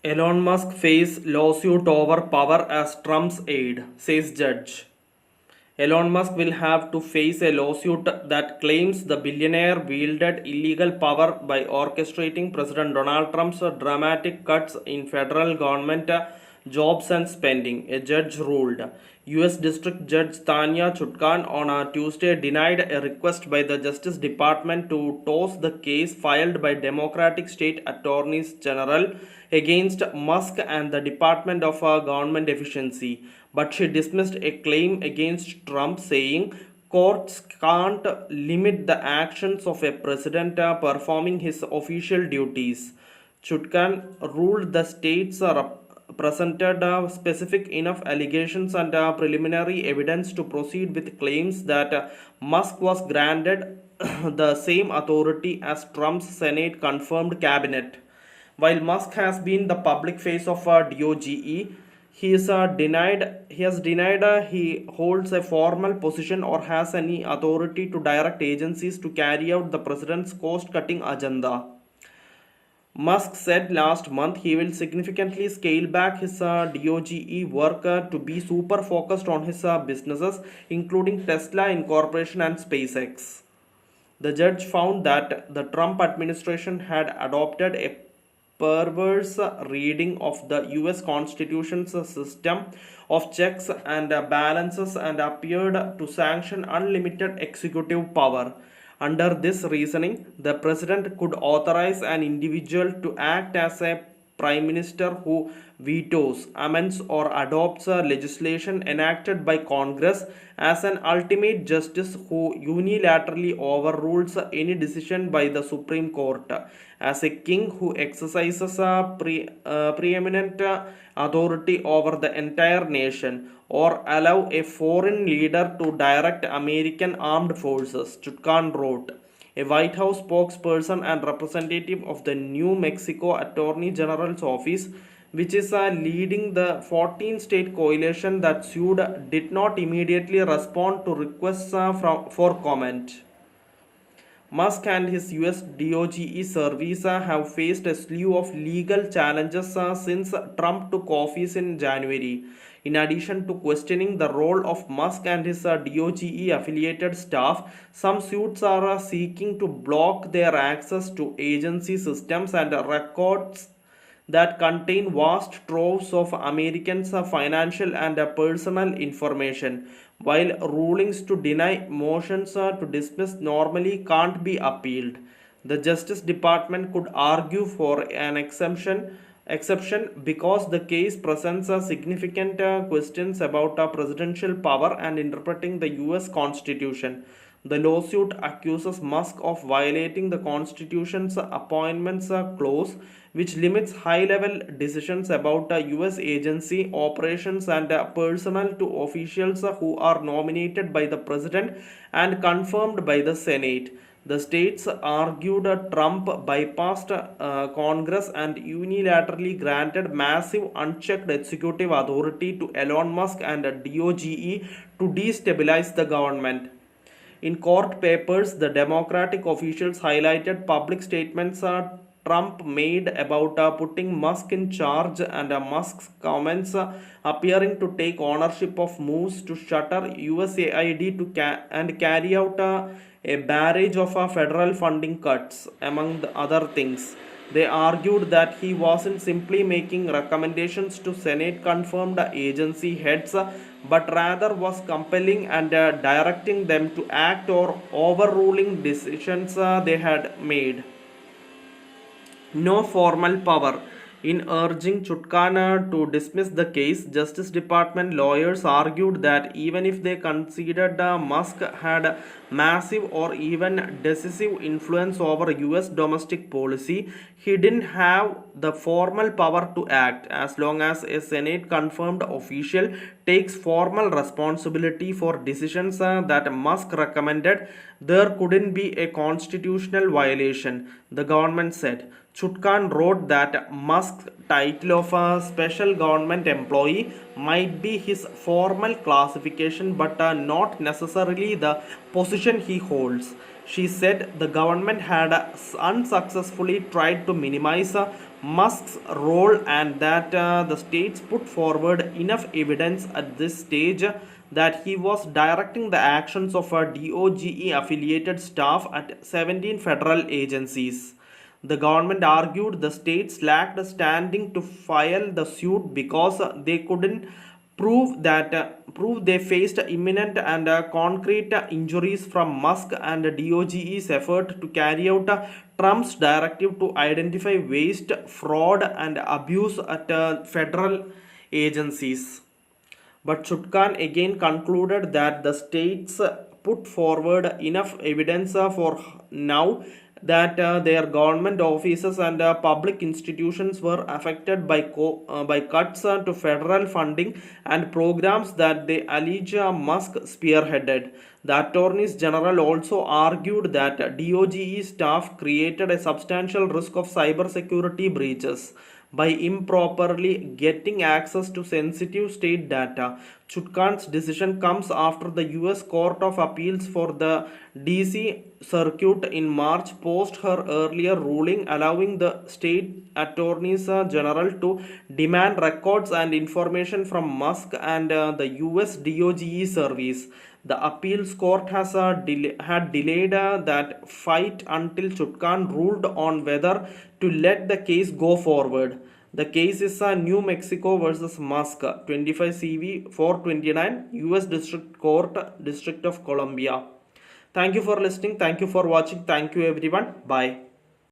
Elon Musk face lawsuit over power as Trump's aide, says judge. Elon Musk will have to face a lawsuit that claims the billionaire wielded illegal power by orchestrating President Donald Trump's dramatic cuts in federal government jobs and spending, a judge ruled. US District Judge Tanya Chutkan on a Tuesday denied a request by the Justice Department to toss the case filed by Democratic State Attorneys General against Musk and the Department of Government Efficiency, but she dismissed a claim against Trump, saying courts can't limit the actions of a president performing his official duties. Chutkan ruled the states presented specific enough allegations and preliminary evidence to proceed with claims that Musk was granted the same authority as Trump's Senate confirmed cabinet. While Musk has been the public face of DOGE, he has denied he holds a formal position or has any authority to direct agencies to carry out the president's cost-cutting agenda. Musk said last month he will significantly scale back his DOGE work to be super focused on his businesses, including Tesla Incorporation and SpaceX. The judge found that the Trump administration had adopted a perverse reading of the US Constitution's system of checks and balances and appeared to sanction unlimited executive power. Under this reasoning, the president could authorize an individual to act as a prime minister who vetoes, amends, or adopts legislation enacted by Congress, as an ultimate justice who unilaterally overrules any decision by the Supreme Court, as a king who exercises preeminent authority over the entire nation, or allow a foreign leader to direct American armed forces, Chutkan wrote. A White House spokesperson and representative of the New Mexico Attorney General's office, which is leading the 14-state coalition that sued, did not immediately respond to requests for comment. Musk and his US DOGE service have faced a slew of legal challenges since Trump took office in January. In addition to questioning the role of Musk and his DOGE affiliated staff, some suits are seeking to block their access to agency systems and records that contain vast troves of Americans' financial and personal information, while rulings to deny motions to dismiss normally can't be appealed. The Justice Department could argue for an exception because the case presents significant questions about presidential power and interpreting the US Constitution. The lawsuit accuses Musk of violating the Constitution's appointments clause, which limits high level decisions about US agency operations and personnel to officials who are nominated by the President and confirmed by the Senate. The states argued Trump bypassed Congress and unilaterally granted massive unchecked executive authority to Elon Musk and DOGE to destabilize the government. In court papers, the Democratic officials highlighted public statements Trump made about putting Musk in charge and Musk's comments appearing to take ownership of moves to shutter USAID and carry out a barrage of federal funding cuts, among the other things. They argued that he wasn't simply making recommendations to Senate confirmed agency heads, but rather was compelling and directing them to act or overruling decisions they had made. No formal power. In urging Chutkana to dismiss the case, Justice Department lawyers argued that even if they considered Musk had massive or even decisive influence over US domestic policy, he didn't have the formal power to act. As long as a Senate confirmed official takes formal responsibility for decisions that Musk recommended, there couldn't be a constitutional violation, the government said. Chutkan wrote that Musk's title of a special government employee might be his formal classification but not necessarily the position he holds. She said the government had unsuccessfully tried to minimize Musk's role and that the states put forward enough evidence at this stage that he was directing the actions of a DOGE affiliated staff at 17 federal agencies. The government argued the states lacked standing to file the suit because they couldn't prove they faced imminent and concrete injuries from Musk and DOGE's effort to carry out Trump's directive to identify waste, fraud, and abuse at federal agencies. But Chutkan again concluded that the states put forward enough evidence for now that their government offices and public institutions were affected by cuts to federal funding and programs that they allege Musk spearheaded. The attorneys general also argued that DOGE staff created a substantial risk of cybersecurity breaches by improperly getting access to sensitive state data. Chutkan's decision comes after the US Court of Appeals for the DC Circuit in March post her earlier ruling allowing the state attorneys general to demand records and information from Musk and the US DOGE service. The appeals court has had delayed that fight until Chutkan ruled on whether to let the case go forward. The case is New Mexico versus Musk, 25 CV 429, US District Court, District of Columbia. Thank you for listening. Thank you for watching. Thank you, everyone. Bye.